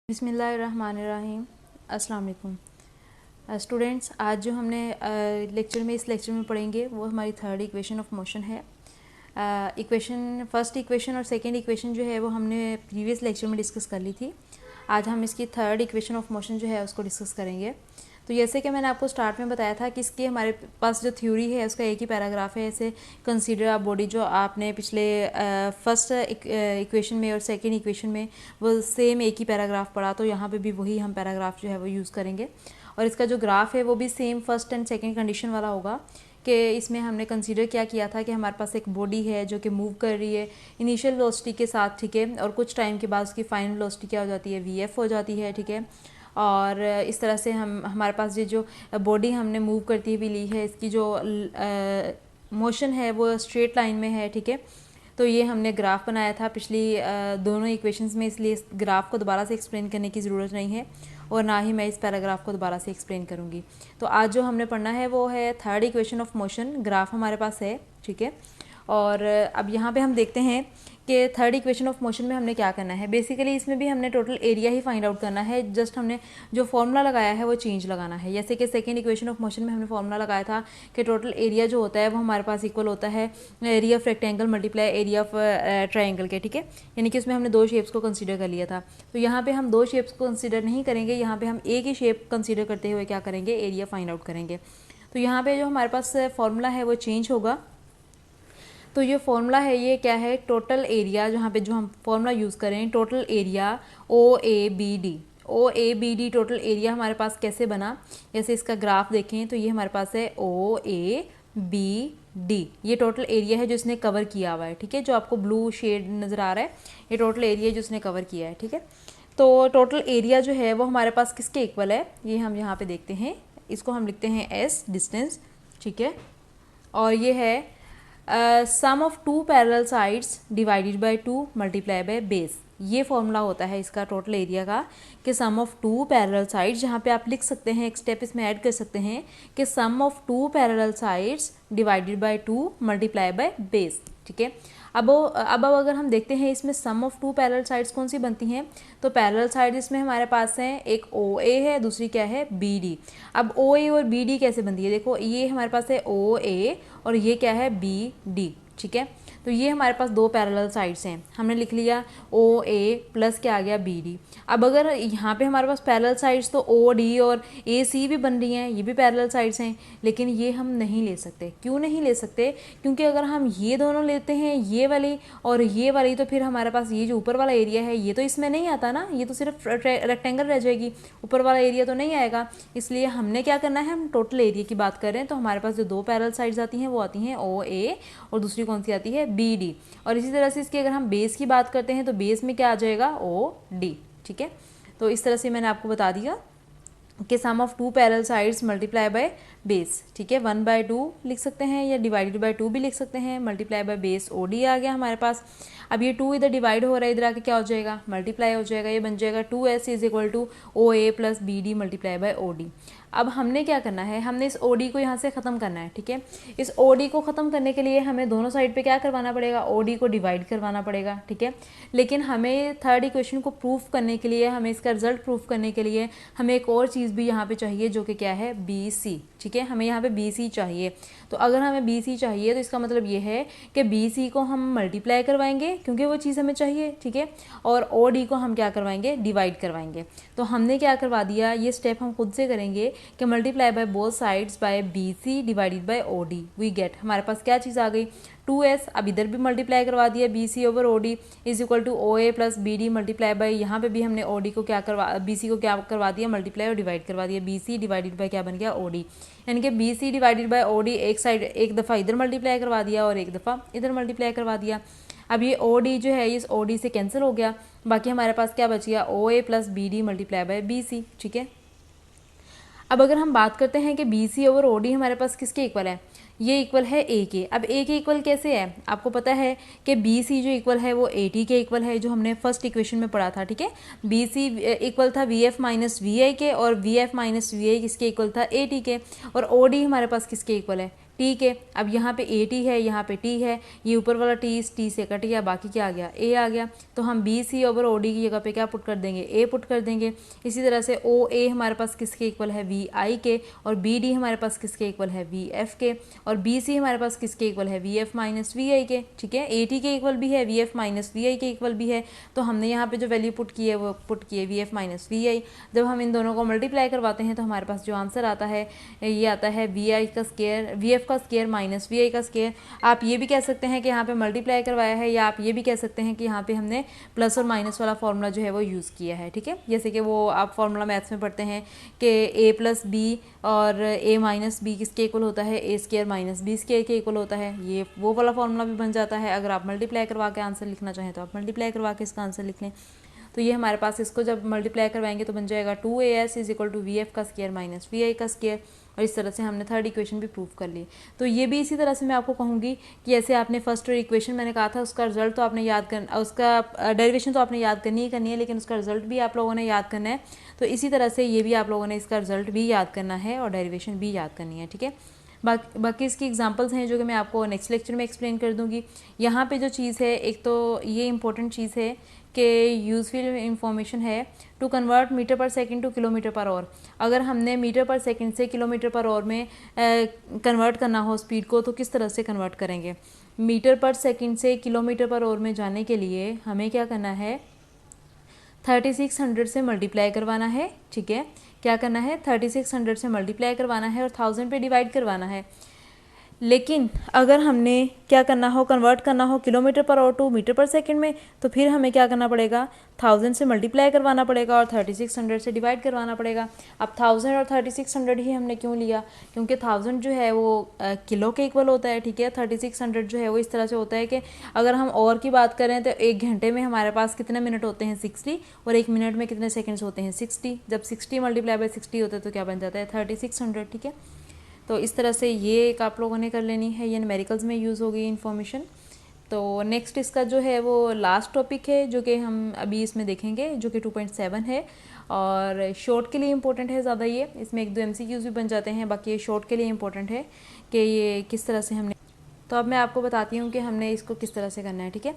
बिस्मिल्लाहिर्रहमानिर्रहीम। अस्सलाम वालेकुम स्टूडेंट्स। आज जो हमने इस लेक्चर में पढ़ेंगे वो हमारी थर्ड इक्वेशन ऑफ मोशन है। फर्स्ट इक्वेशन और सेकंड इक्वेशन जो है वो हमने प्रीवियस लेक्चर में डिस्कस कर ली थी। आज हम इसकी थर्ड इक्वेशन ऑफ मोशन जो है उसको डिस्कस करेंगे। तो जैसे कि मैंने आपको स्टार्ट में बताया था कि इसके हमारे पास जो थ्योरी है उसका एक ही पैराग्राफ है। ऐसे कंसीडर अ बॉडी, जो आपने पिछले फर्स्ट इक्वेशन में और सेकंड इक्वेशन में वो सेम एक ही पैराग्राफ पढ़ा, तो यहाँ पे भी वही हम पैराग्राफ जो है वो यूज़ करेंगे। और इसका जो ग्राफ है वो भी same first and second condition वाला होगा कि इसमें हमने कंसीडर क्या किया था कि हमारे पास एक बॉडी है जो कि मूव कर रही है इनिशियल वेलोसिटी के साथ, ठीक है, और कुछ टाइम के बाद उसकी फाइनल वेलोसिटी क्या हो जाती है, VF हो जाती है, ठीक है। और इस तरह से हमारे पास ये जो बॉडी हमने मूव करती हुई ली है, इसकी जो मोशन है वो स्ट्रेट लाइन में है, ठीक है। तो ये हमने ग्राफ बनाया था पिछली दोनों इक्वेशंस में, इसलिए इस ग्राफ को दोबारा से एक्सप्लेन करने की ज़रूरत नहीं है और ना ही मैं इस पैराग्राफ को दोबारा से एक्सप्लेन करूँगी। तो आज जो हमने पढ़ना है वो है third equation of motion. Graph हमारे पास है, ठीक है। और अब यहाँ पे हम देखते हैं कि थर्ड इक्वेशन ऑफ मोशन में हमने क्या करना है। बेसिकली इसमें भी हमने टोटल एरिया ही फाइंड आउट करना है, जस्ट हमने जो फॉर्मूला लगाया है वो चेंज लगाना है। जैसे कि सेकेंड इक्वेशन ऑफ मोशन में हमने फॉर्मूला लगाया था कि टोटल एरिया जो होता है वो हमारे पास इक्वल होता है area of rectangle multiply area of triangle के, ठीक है। यानी कि उसमें हमने दो शेप्स को कंसीडर कर लिया था। तो यहाँ पे हम दो शेप्स को कंसीडर नहीं करेंगे, यहाँ पे हम एक ही शेप कंसीडर करते हुए क्या करेंगे, एरिया फाइंड आउट करेंगे। तो यहाँ पे जो हमारे पास फॉर्मूला है वो चेंज होगा। तो ये फॉर्मूला है, ये क्या है, टोटल एरिया, जहाँ पे जो हम फॉर्मूला यूज़ करें, total area OABD। OABD total area हमारे पास कैसे बना, जैसे इसका ग्राफ देखें तो ये हमारे पास है OABD। ये टोटल एरिया है जो इसने कवर किया हुआ है, ठीक है। जो आपको ब्लू शेड नज़र आ रहा है ये टोटल एरिया जो इसने कवर किया है, ठीक है। तो टोटल एरिया जो है वो हमारे पास किसके इक्वल है, ये हम यहाँ पे देखते हैं। इसको हम लिखते हैं S डिस्टेंस, ठीक है। और ये है sum of two parallel sides divided by 2 multiply by base. ये फॉर्मूला होता है इसका टोटल एरिया का कि sum of two parallel sides, जहाँ पे आप लिख सकते हैं, एक स्टेप इसमें ऐड कर सकते हैं कि sum of two parallel sides divided by 2 multiply by base, ठीक है। अब अगर हम देखते हैं इसमें sum of two parallel sides कौन सी बनती हैं, तो पैरेलल साइड इसमें हमारे पास हैं, एक OA है, दूसरी क्या है, BD। अब OA और BD कैसे बनती है, देखो ये हमारे पास है OA और ये क्या है, BD, ठीक है। तो ये हमारे पास दो पैरेलल साइड्स हैं, हमने लिख लिया OA प्लस क्या आ गया, BD। अब अगर यहाँ पे हमारे पास पैरेलल साइड्स तो OD और AC भी बन रही हैं, ये भी पैरेलल साइड्स हैं, लेकिन ये हम नहीं ले सकते। क्यों नहीं ले सकते, क्योंकि अगर हम ये दोनों लेते हैं, ये वाली और ये वाली, तो फिर हमारे पास ये जो ऊपर वाला एरिया है ये तो इसमें नहीं आता ना, ये तो सिर्फ रेक्टेंगल रह जाएगी, ऊपर वाला एरिया तो नहीं आएगा। इसलिए हमने क्या करना है, हम टोटल एरिया की बात कर रहे हैं। तो हमारे पास जो दो पैरेलल साइड्स आती हैं वो आती हैं OA और दूसरी कौन सी आती है, BD। और इसी तरह से इसकी अगर हम बेस की बात करते हैं तो बेस में क्या आ जाएगा, OD, ठीक है। तो इस तरह से मैंने आपको बता दिया कि sum of two parallel sides multiply by base, ठीक है, 1/2 लिख सकते हैं या डिवाइडेड बाय 2 भी लिख सकते हैं, मल्टीप्लाई बाय बेस OD आ गया हमारे पास। अब ये 2 इधर डिवाइड हो रहा है, इधर आके क्या हो जाएगा, मल्टीप्लाई हो जाएगा, ये बन जाएगा 2S = OA + BD multiply by OD। अब हमने क्या करना है, हमने इस OD को यहाँ से ख़त्म करना है, ठीक है। इस OD को ख़त्म करने के लिए हमें दोनों साइड पे क्या करवाना पड़ेगा, OD को डिवाइड करवाना पड़ेगा, ठीक है। लेकिन हमें थर्ड इक्वेशन को प्रूफ करने के लिए, हमें इसका रिजल्ट प्रूफ करने के लिए हमें एक और चीज़ भी यहाँ पे चाहिए, जो कि क्या है, BC, ठीक है। हमें यहाँ पे BC चाहिए। तो अगर हमें BC चाहिए तो इसका मतलब ये है कि BC को हम मल्टीप्लाई करवाएंगे क्योंकि वो चीज़ हमें चाहिए, ठीक है, और OD को हम क्या करवाएंगे, डिवाइड करवाएंगे। तो हमने क्या करवा दिया, ये स्टेप हम खुद से करेंगे कि multiply by both sides by BC divided by OD, we get, हमारे पास क्या चीज़ आ गई, 2S। अब इधर भी मल्टीप्लाई करवा दिया, BC/OD = OA + BD multiply by, यहाँ पे भी हमने OD को क्या करवा, BC को क्या करवा दिया, मल्टीप्लाई और डिवाइड करवा दिया, BC डिवाइडेड बाय क्या बन गया, OD। यानी कि BC डिवाइडेड बाय OD एक साइड एक दफ़ा इधर मल्टीप्लाई करवा दिया और एक दफ़ा इधर मल्टीप्लाई करवा दिया। अब ये OD जो है इस OD से कैंसिल हो गया, बाकी हमारे पास क्या बच गया, OA + BD multiply by BC, ठीक है। अब अगर हम बात करते हैं कि BC/OD हमारे पास किसके इक्वल है, ये इक्वल है A के। अब A के इक्वल कैसे है, आपको पता है कि BC जो इक्वल है वो AT के इक्वल है, जो हमने फर्स्ट इक्वेशन में पढ़ा था, ठीक है। BC इक्वल था VF - VI के और VF - VI किसके इक्वल था, AT के। और OD हमारे पास किसके इक्वल है, टी के। अब यहाँ पे ए टी है, यहाँ पे टी है, ये ऊपर वाला टी से कट गया, बाकी क्या आ गया, ए आ गया। तो हम b c over o d की जगह पे क्या पुट कर देंगे, ए पुट कर देंगे। इसी तरह से ओ ए हमारे पास किसके इक्वल है, वी आई के, और बी डी हमारे पास किसके इक्वल है, वी एफ के, और बी सी हमारे पास किसके इक्वल है, वी एफ माइनस वी आई के। ठीक है, ए टी के इक्वल भी है, वी एफ माइनस वी आई के इक्वल भी है। तो हमने यहाँ पे जो वैल्यू पुट की है वो पुट की है वी एफ माइनस वी आई। जब हम इन दोनों को मल्टीप्लाई करवाते हैं तो हमारे पास जो आंसर आता है ये आता है वी आई का स्केयर, वी एफ का स्केयर माइनस वी आई का स्केयर। आप ये भी कह सकते हैं कि यहाँ पे मल्टीप्लाई करवाया है, या आप ये भी कह सकते हैं कि यहाँ पे हमने प्लस और माइनस वाला फॉर्मूला जो है वो यूज़ किया है। ठीक है, जैसे कि वो आप फॉर्मूला मैथ्स में पढ़ते हैं कि ए प्लस बी और ए माइनस बी किसके इक्वल होता है, ए स्केयर माइनस बी स्केयर के इक्वल होता है। ये वो वाला फॉर्मूला भी बन जाता है। अगर आप मल्टीप्लाई करवा के आंसर लिखना चाहें तो आप मल्टीप्लाई करवा के इसका आंसर लिख लें। तो ये हमारे पास इसको जब मल्टीप्लाई करवाएंगे तो बन जाएगा 2as is equal to v f का स्केयर माइनस वी आई का स्केयर। और इस तरह से हमने थर्ड इक्वेशन भी प्रूव कर ली। तो ये भी इसी तरह से मैं आपको कहूँगी कि ऐसे आपने फर्स्ट इक्वेशन मैंने कहा था उसका रिजल्ट तो आपने याद करना, उसका डेरिवेशन तो आपने याद करनी है, लेकिन उसका रिजल्ट भी आप लोगों ने याद करना है। तो इसी तरह से ये भी आप लोगों ने इसका रिजल्ट भी याद करना है और डेरिवेशन भी याद करनी है। ठीक है, बाकी इसकी एग्जांपल्स हैं जो कि मैं आपको नेक्स्ट लेक्चर में एक्सप्लेन कर दूंगी। यहाँ पे जो चीज़ है, एक तो ये इंपॉर्टेंट चीज़ है कि यूजफुल इंफॉर्मेशन है to convert metre per second two kilometre per our. अगर हमने मीटर पर सेकंड से किलोमीटर पर आवर में कन्वर्ट करना हो स्पीड को तो किस तरह से कन्वर्ट करेंगे। मीटर पर सेकंड से किलोमीटर पर आवर में जाने के लिए हमें क्या करना है, 3600 से मल्टीप्लाई करवाना है। ठीक है, क्या करना है, 3600 से मल्टीप्लाई करवाना है और 1000 पे डिवाइड करवाना है। लेकिन अगर हमने क्या करना हो, कन्वर्ट करना हो kilometre per hour to metre per second में, तो फिर हमें क्या करना पड़ेगा, 1000 से मल्टीप्लाई करवाना पड़ेगा और 3600 से डिवाइड करवाना पड़ेगा। अब 1000 और 3600 ही हमने क्यों लिया, क्योंकि 1000 जो है वो किलो के इक्वल होता है। ठीक है, 3600 जो है वो इस तरह से होता है कि अगर हम और की बात करें तो 1 घंटे में हमारे पास कितने मिनट होते हैं, 60, और 1 मिनट में कितने सेकेंड्स होते हैं, 60। जब 60 मल्टीप्लाई बाई 60 होता है तो क्या बन जाता है, 3600। ठीक है, तो इस तरह से ये एक आप लोगों ने कर लेनी है, ये न्यूमेरिकल्स में यूज़ होगी इन्फॉर्मेशन। तो नेक्स्ट इसका जो है वो लास्ट टॉपिक है जो कि हम अभी इसमें देखेंगे, जो कि 2.7 है और शॉर्ट के लिए इंपॉर्टेंट है ज़्यादा। ये इसमें 1-2 MCQs भी बन जाते हैं, बाकी ये शॉर्ट के लिए इंपॉर्टेंट है कि ये किस तरह से हमने। तो अब मैं आपको बताती हूँ कि हमने इसको किस तरह से करना है। ठीक है,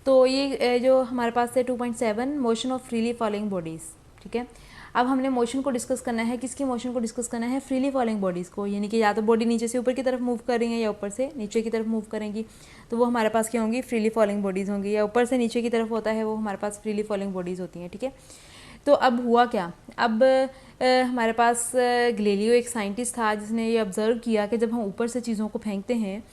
तो ये जो हमारे पास है 2.7 motion of freely falling bodies. ठीक है, अब हमने मोशन को डिस्कस करना है, किसकी मोशन को डिस्कस करना है, फ्रीली फॉलिंग बॉडीज़ को, यानी कि या तो बॉडी नीचे से ऊपर की तरफ मूव कर रही है या ऊपर से नीचे की तरफ मूव करेंगी, तो वो हमारे पास क्या होंगी, फ्रीली फॉलिंग बॉडीज़ होंगी। या ऊपर से नीचे की तरफ होता है वो हमारे पास फ्रीली फॉलिंग बॉडीज़ होती हैं। ठीक है, तो अब हुआ क्या, अब हमारे पास गैलीलियो एक साइंटिस्ट था जिसने ये ऑब्ज़र्व किया कि जब हम ऊपर से चीज़ों को फेंकते हैं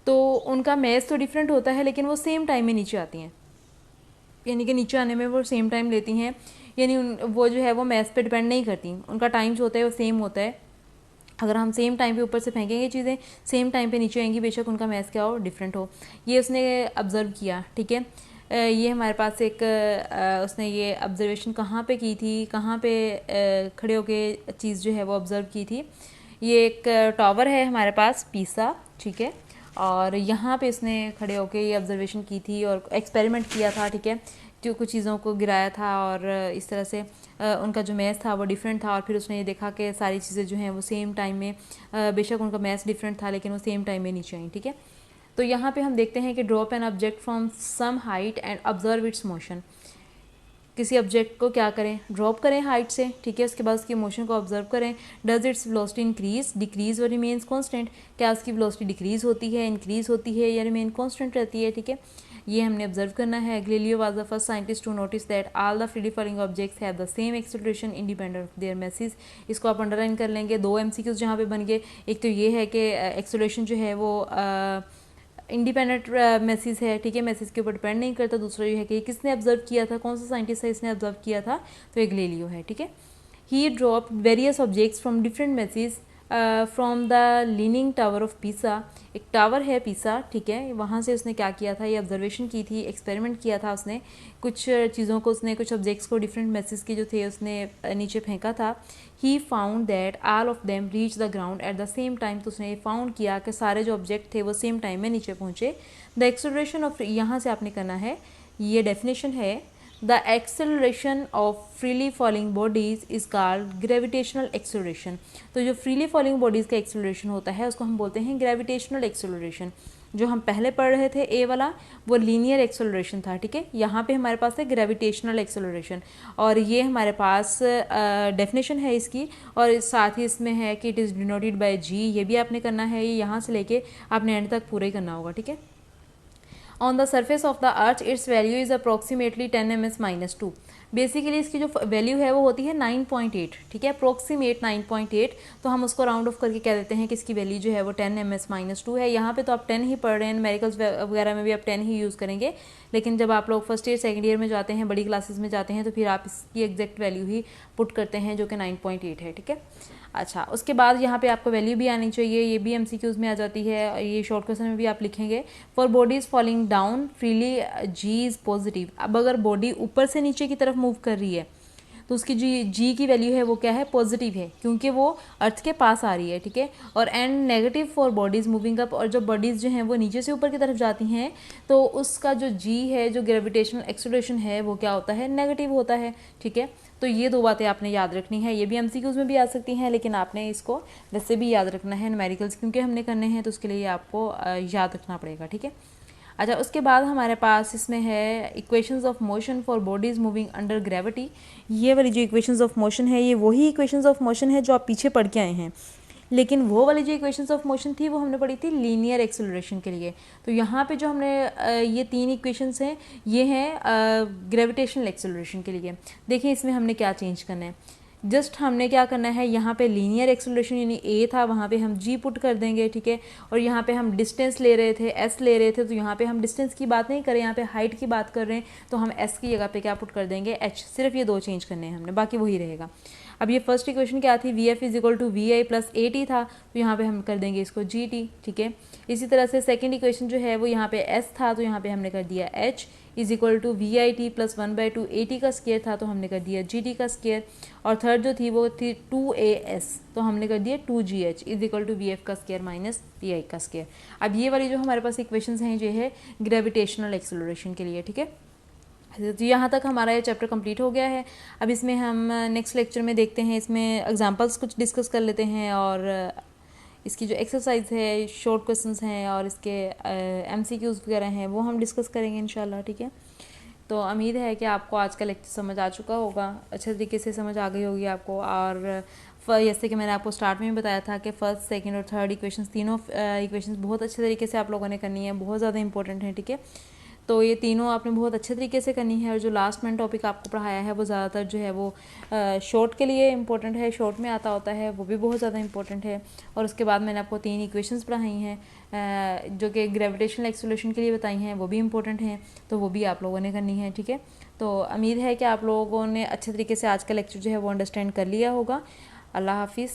तो उनका मैस तो डिफरेंट होता है लेकिन वो सेम टाइम में नीचे आती हैं, यानी कि नीचे आने में वो सेम टाइम लेती हैं, यानी वो जो है वो मैथ पे डिपेंड नहीं करती, उनका टाइम जो होता है वो सेम होता है। अगर हम सेम टाइम पे ऊपर से फेंकेंगे चीज़ें, सेम टाइम पे नीचे आएंगी, बेशक उनका मैथ क्या हो, डिफरेंट हो। ये उसने ऑब्ज़र्व किया। ठीक है, ये हमारे पास एक उसने ये ऑब्जर्वेशन कहाँ पे की थी, कहाँ पे खड़े होके चीज़ जो है वो ऑब्ज़र्व की थी। ये एक टावर है हमारे पास पीसा। ठीक है, और यहाँ पे इसने खड़े होके ये ऑब्जर्वेशन की थी और एक्सपेरिमेंट किया था। ठीक है, जो कुछ चीज़ों को गिराया था और इस तरह से उनका जो मैथ था वो डिफरेंट था, और फिर उसने ये देखा कि सारी चीज़ें जो हैं वो सेम टाइम में, बेशक उनका मैथ डिफरेंट था लेकिन वो सेम टाइम में नीचे आई। ठीक है, तो यहाँ पे हम देखते हैं कि drop an object from some height and observe its motion. किसी ऑब्जेक्ट को क्या करें, ड्रॉप करें हाइट से। ठीक है, उसके बाद उसकी मोशन को ऑब्जर्व करें। Does its velocity increase, decrease और रिमेन्स कांस्टेंट, क्या उसकी वेलोसिटी डिक्रीज होती है, इंक्रीज होती है या रिमेन कांस्टेंट रहती है। ठीक है, ये हमने ऑब्जर्व करना है। Galileo was the first scientist to notice that all the freely falling objects have the same acceleration independent of their masses. इसको आप अंडरलाइन कर लेंगे। 2 MCQs जहाँ पे बन गए, एक तो ये है कि एक्सेलरेशन जो है वो इंडिपेंडेंट मैसेज है। ठीक है, मैसेज के ऊपर डिपेंड नहीं करता। दूसरा ये है कि किसने ऑब्जर्व किया था, कौन सा साइंटिस्ट है इसने ऑब्जर्व किया था, तो ये गैलीलियो है। ठीक है, he drop various objects from different message from the leaning tower of Pisa. एक टावर है पीसा। ठीक है, वहाँ से उसने क्या किया था, ये ऑब्जर्वेशन की थी, एक्सपेरिमेंट किया था उसने, कुछ चीज़ों को उसने, कुछ ऑब्जेक्ट्स को डिफरेंट मैसेज के जो थे उसने नीचे फेंका था। He found that all of them reach the ground at the same time. तो उसने ये फाउंड किया कि सारे जो ऑब्जेक्ट थे वो सेम टाइम में नीचे पहुँचे। द एक्सेलरेशन ऑफ, यहाँ से आपने करना है, ये डेफिनेशन है। The acceleration of freely falling bodies is called gravitational acceleration. तो जो फ्रीली फॉलिंग बॉडीज़ का एक्सेलरेशन होता है उसको हम बोलते हैं ग्रेविटेशनल एक्सेलरेशन। जो हम पहले पढ़ रहे थे ए वाला वो लीनियर एक्सेलरेशन था, ठीक है। यहाँ पे हमारे पास है ग्रेविटेशनल एक्सेलरेशन, और ये हमारे पास डेफिनेशन है इसकी, और साथ ही इसमें है कि इट इज़ डिनोटेड बाय जी। ये भी आपने करना है, ये यहाँ से लेके आपने एंड तक पूरा ही करना होगा, ठीक है। On the surface of the earth it's value is approximately 10 ms-2। Basically इसकी जो वैल्यू है वो होती है 9.8, ठीक है, अप्रोक्सीमेट 9.8। तो हम उसको राउंड ऑफ करके कह देते हैं कि इसकी वैल्यू जो है वो 10 ms-2 है। यहाँ पे तो आप 10 ही पढ़ रहे हैं, न्यूमेरिकल्स वगैरह में भी आप 10 ही यूज़ करेंगे, लेकिन जब आप लोग फर्स्ट ईयर सेकंड ईयर में जाते हैं, बड़ी क्लासेस में जाते हैं, तो फिर आप इसकी एग्जैक्ट वैल्यू ही पुट करते हैं जो कि 9.8 है, ठीक है। अच्छा, उसके बाद यहाँ पे आपको वैल्यू भी आनी चाहिए, ये भी MCQs में आ जाती है, ये शॉर्ट क्वेश्चन में भी आप लिखेंगे। For bodies falling down freely g is positive. अब अगर बॉडी ऊपर से नीचे की तरफ मूव कर रही है तो उसकी जी की वैल्यू है वो क्या है, पॉजिटिव है, क्योंकि वो अर्थ के पास आ रही है, ठीक है। और and negative for bodies moving up, और जो बॉडीज़ जो हैं वो नीचे से ऊपर की तरफ जाती हैं तो उसका जो जी है, जो ग्रेविटेशनल एक्सेलरेशन है, वो क्या होता है, नेगेटिव होता है, ठीक है। तो ये दो बातें आपने याद रखनी है, ये भी MCQs में भी आ सकती हैं, लेकिन आपने इसको वैसे भी याद रखना है, न्यूमेरिकल्स क्योंकि हमने करने हैं तो उसके लिए आपको याद रखना पड़ेगा, ठीक है। अच्छा, उसके बाद हमारे पास इसमें है equations of motion for bodies moving under gravity. ये वाली जो इक्वेशंस ऑफ मोशन है, ये वही इक्वेशंस ऑफ मोशन है जो आप पीछे पढ़ के आए हैं, लेकिन वो वाली जो इक्वेशंस ऑफ मोशन थी वो हमने पढ़ी थी लीनियर एक्सेलरेशन के लिए। तो यहाँ पे जो हमने ये तीन इक्वेशंस हैं ये हैं ग्रेविटेशनल एक्सेलरेशन के लिए। देखिए इसमें हमने क्या चेंज करना है, जस्ट हमने क्या करना है, यहाँ पे लीनियर एक्सेलरेशन यानी ए था, वहाँ पे हम जी पुट कर देंगे, ठीक है। और यहाँ पे हम डिस्टेंस ले रहे थे, एस ले रहे थे, तो यहाँ पे हम डिस्टेंस की बात नहीं कर रहे हैं, यहाँ पे हाइट की बात कर रहे हैं, तो हम एस की जगह पे क्या पुट कर देंगे, एच। सिर्फ ये दो चेंज करने हैं हमने, बाकी वही रहेगा। अब ये फर्स्ट इक्वेशन क्या थी, v f is equal to v i plus a t था, तो यहाँ पे हम कर देंगे इसको जी टी, ठीक है। इसी तरह से सेकेंड इक्वेशन जो है वो यहाँ पे एस था, तो यहाँ पे हमने कर दिया h is equal to v i t plus 1/2 a t का स्केयर था, तो हमने कर दिया जी टी का स्केयर। और थर्ड जो थी वो थी 2as, तो हमने कर दिया 2gh is equal to v f का स्केयर माइनस वी आई का स्केयर। अब ये वाली जो हमारे पास इक्वेशंस हैं ये है ग्रेविटेशनल एक्सेलरेशन के लिए, ठीक है। तो यहाँ तक हमारा ये चैप्टर कंप्लीट हो गया है। अब इसमें हम नेक्स्ट लेक्चर में देखते हैं, इसमें एग्जांपल्स कुछ डिस्कस कर लेते हैं, और इसकी जो एक्सरसाइज है, शॉर्ट क्वेश्चंस हैं, और इसके MCQs वगैरह हैं वो हम डिस्कस करेंगे इंशाल्लाह, ठीक है। तो उम्मीद है कि आपको आज का लेक्चर समझ आ चुका होगा, अच्छे तरीके से समझ आ गई होगी आपको। और जैसे कि मैंने आपको स्टार्ट में भी बताया था कि फर्स्ट, सेकंड और थर्ड इक्वेशंस, तीनों इक्वेशंस बहुत अच्छे तरीके से आप लोगों ने करनी है, बहुत ज़्यादा इंपॉर्टेंट है, ठीक है। तो ये तीनों आपने बहुत अच्छे तरीके से करनी है, और जो लास्ट मैंने टॉपिक आपको पढ़ाया है वो ज़्यादातर जो है वो शॉर्ट के लिए इंपॉर्टेंट है, शॉर्ट में आता होता है, वो भी बहुत ज़्यादा इंपॉर्टेंट है। और उसके बाद मैंने आपको 3 इक्वेशंस पढ़ाई हैं जो कि ग्रेविटेशनल एक्सेलरेशन के लिए बताई हैं, वो भी इंपॉर्टेंट हैं, तो वो भी आप लोगों ने करनी है, ठीक है। तो उम्मीद है कि आप लोगों ने अच्छे तरीके से आज का लेक्चर जो है वो अंडरस्टैंड कर लिया होगा। अल्लाह हाफिज़।